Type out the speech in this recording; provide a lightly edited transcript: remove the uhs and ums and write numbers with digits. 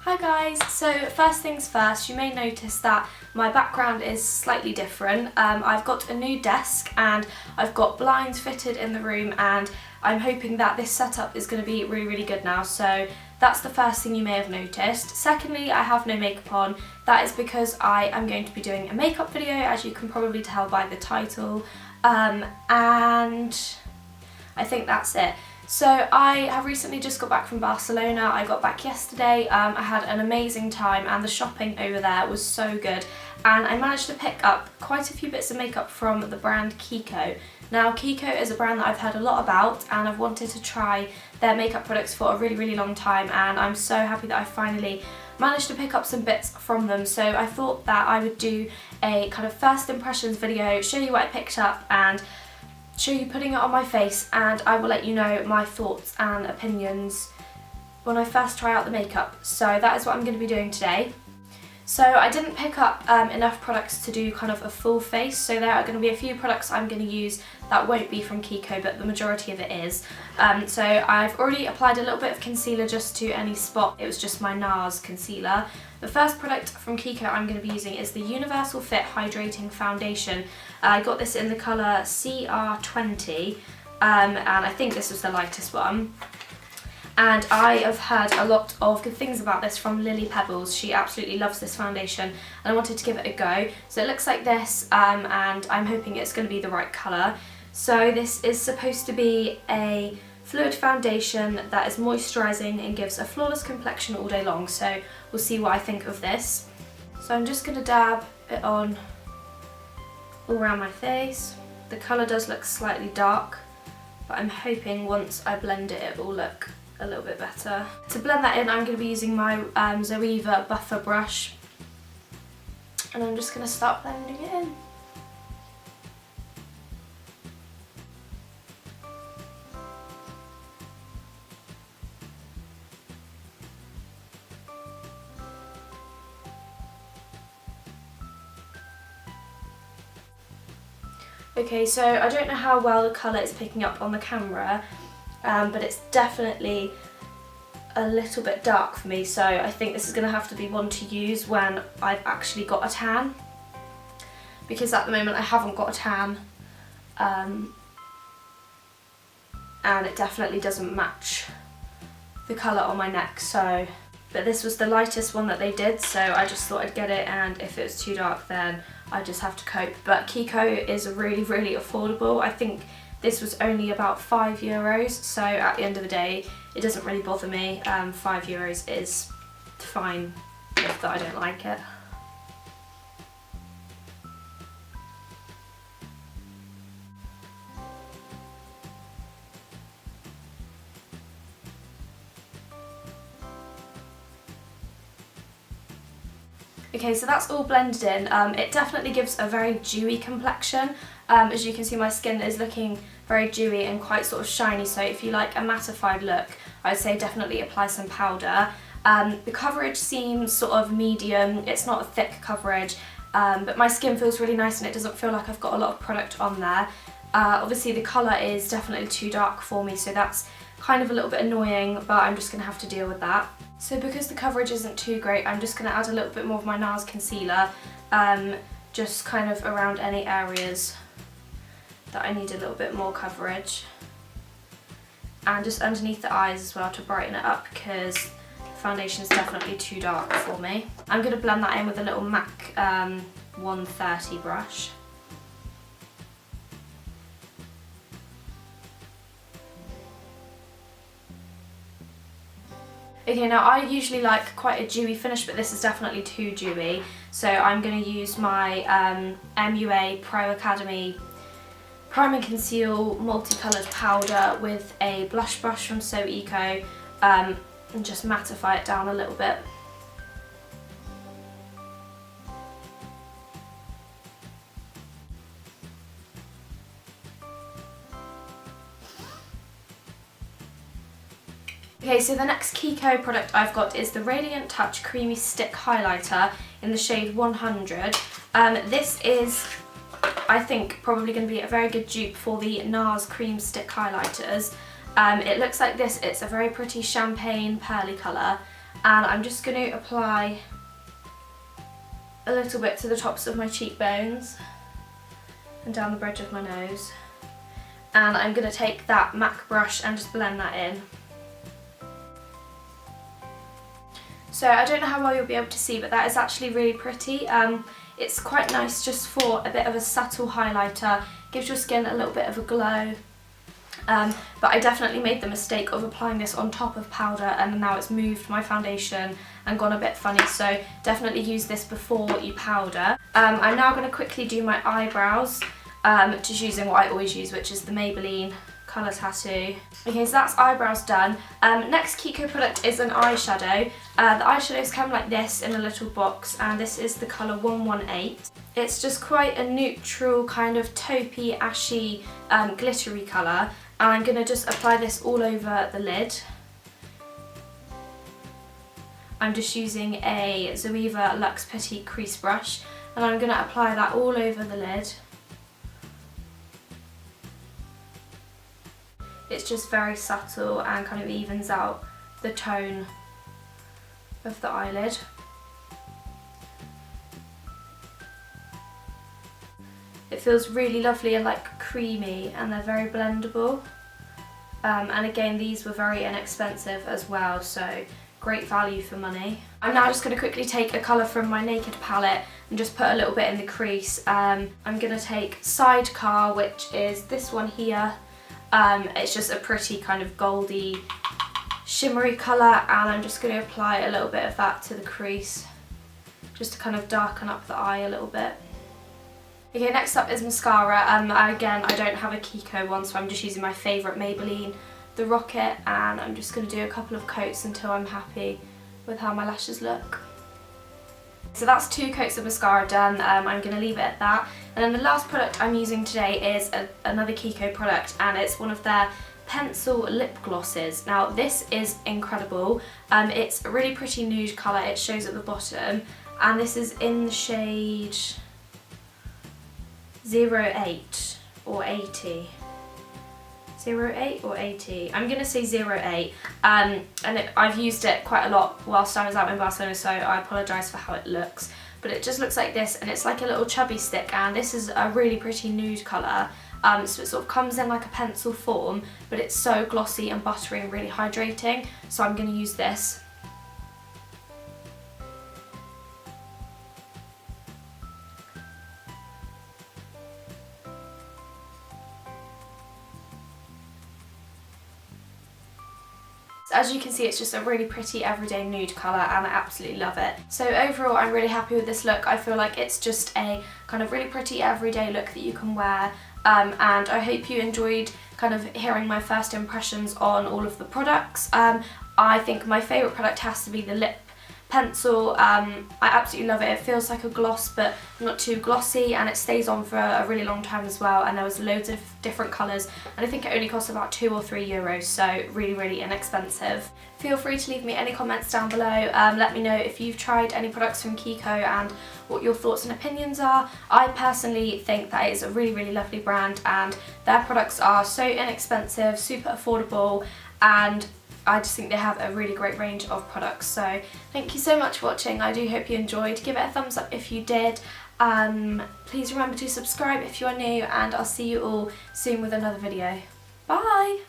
Hi guys, so first things first, you may notice that my background is slightly different. I've got a new desk and I've got blinds fitted in the room, and I'm hoping that this setup is going to be really good now, so that's the first thing you may have noticed. Secondly, I have no makeup on. That is because I am going to be doing a makeup video, as you can probably tell by the title, and I think that's it. So I have recently just got back from Barcelona. I got back yesterday. I had an amazing time and the shopping over there was so good, and I managed to pick up quite a few bits of makeup from the brand KIKO. Now KIKO is a brand that I've heard a lot about and I've wanted to try their makeup products for a really long time, and I'm so happy that I finally managed to pick up some bits from them. So I thought that I would do a kind of first impressions video, show you what I picked up and show you putting it on my face, and I will let you know my thoughts and opinions when I first try out the makeup. So that is what I'm going to be doing today. So I didn't pick up enough products to do kind of a full face, so there are going to be a few products I'm going to use that won't be from KIKO, but the majority of it is. So I've already applied a little bit of concealer just to any spot. It was just my NARS concealer. The first product from KIKO I'm going to be using is the Universal Fit Hydrating Foundation. I got this in the colour CR20, and I think this was the lightest one. And I have heard a lot of good things about this from Lily Pebbles. She absolutely loves this foundation and I wanted to give it a go. So it looks like this, and I'm hoping it's going to be the right colour. So this is supposed to be a fluid foundation that is moisturising and gives a flawless complexion all day long. So we'll see what I think of this. So I'm just going to dab it on all around my face. The colour does look slightly dark, but I'm hoping once I blend it, it will look a little bit better. To blend that in, I'm going to be using my Zoeva buffer brush, and I'm just going to start blending it in. Okay, so I don't know how well the colour is picking up on the camera, but it's definitely a little bit dark for me, so I think this is going to have to be one to use when I've actually got a tan, because at the moment I haven't got a tan, and it definitely doesn't match the colour on my neck. So, but this was the lightest one that they did, so I just thought I'd get it, and if it was too dark then I just have to cope. But KIKO is really affordable. I think this was only about €5, so at the end of the day it doesn't really bother me. €5 is fine if I don't like it. Okay, so that's all blended in. It definitely gives a very dewy complexion. As you can see, my skin is looking very dewy and quite sort of shiny, so if you like a mattified look, I'd say definitely apply some powder. The coverage seems sort of medium. It's not a thick coverage, but my skin feels really nice and it doesn't feel like I've got a lot of product on there. Obviously the colour is definitely too dark for me, so that's kind of a little bit annoying, but I'm just going to have to deal with that. So because the coverage isn't too great, I'm just going to add a little bit more of my NARS concealer, just kind of around any areas that I need a little bit more coverage, and just underneath the eyes as well to brighten it up, because the foundation is definitely too dark for me. I'm going to blend that in with a little MAC 130 brush. Okay, now I usually like quite a dewy finish, but this is definitely too dewy, so I'm going to use my MUA Pro Academy Prime and Conceal multicoloured powder with a blush brush from So Eco, and just mattify it down a little bit. Okay, so the next KIKO product I've got is the Radiant Touch Creamy Stick Highlighter in the shade 100. This is, I think, probably going to be a very good dupe for the NARS Cream Stick Highlighters. It looks like this. It's a very pretty champagne pearly colour, and I'm just going to apply a little bit to the tops of my cheekbones and down the bridge of my nose. And I'm going to take that MAC brush and just blend that in. So I don't know how well you'll be able to see, but that is actually really pretty. It's quite nice just for a bit of a subtle highlighter, gives your skin a little bit of a glow. But I definitely made the mistake of applying this on top of powder, and now it's moved my foundation and gone a bit funny, so definitely use this before you powder. I'm now going to quickly do my eyebrows, just using what I always use, which is the Maybelline Colour Tattoo. Okay, so that's eyebrows done. Next KIKO product is an eyeshadow. The eyeshadows come like this in a little box, and this is the colour 118. It's just quite a neutral, kind of taupey, ashy, glittery colour, and I'm going to just apply this all over the lid. I'm just using a Zoeva Luxe Petite Crease brush, and I'm going to apply that all over the lid. It's just very subtle and kind of evens out the tone of the eyelid. It feels really lovely and like creamy, and they're very blendable. And again, these were very inexpensive as well, so great value for money. I'm now just going to quickly take a colour from my Naked palette and just put a little bit in the crease. I'm going to take Sidecar, which is this one here. It's just a pretty kind of goldy, shimmery colour, and I'm just going to apply a little bit of that to the crease, just to kind of darken up the eye a little bit. Okay, next up is mascara. Again, I don't have a KIKO one, so I'm just using my favourite Maybelline, the Rocket, and I'm just going to do a couple of coats until I'm happy with how my lashes look. So that's 2 coats of mascara done. I'm going to leave it at that. And then the last product I'm using today is another KIKO product, and it's one of their pencil lip glosses. Now this is incredible. It's a really pretty nude colour, it shows at the bottom, and this is in the shade 08 or 80. 08 or 80? I'm going to say 08, and I've used it quite a lot whilst I was out in Barcelona, so I apologise for how it looks, but it just looks like this, and it's like a little chubby stick, and this is a really pretty nude colour, so it sort of comes in like a pencil form, but it's so glossy and buttery and really hydrating, so I'm going to use this. So as you can see, it's just a really pretty everyday nude colour, and I absolutely love it. So overall, I'm really happy with this look. I feel like it's just a kind of really pretty everyday look that you can wear, and I hope you enjoyed kind of hearing my first impressions on all of the products. I think my favourite product has to be the lip pencil. I absolutely love it. It feels like a gloss, but not too glossy, and it stays on for a really long time as well, and there was loads of different colours, and I think it only cost about €2 or €3, so really inexpensive. Feel free to leave me any comments down below. Let me know if you've tried any products from KIKO and what your thoughts and opinions are. I personally think that it's a really lovely brand, and their products are so inexpensive, super affordable, and I just think they have a really great range of products. So thank you so much for watching. I do hope you enjoyed. Give it a thumbs up if you did. Please remember to subscribe if you are new, and I'll see you all soon with another video. Bye!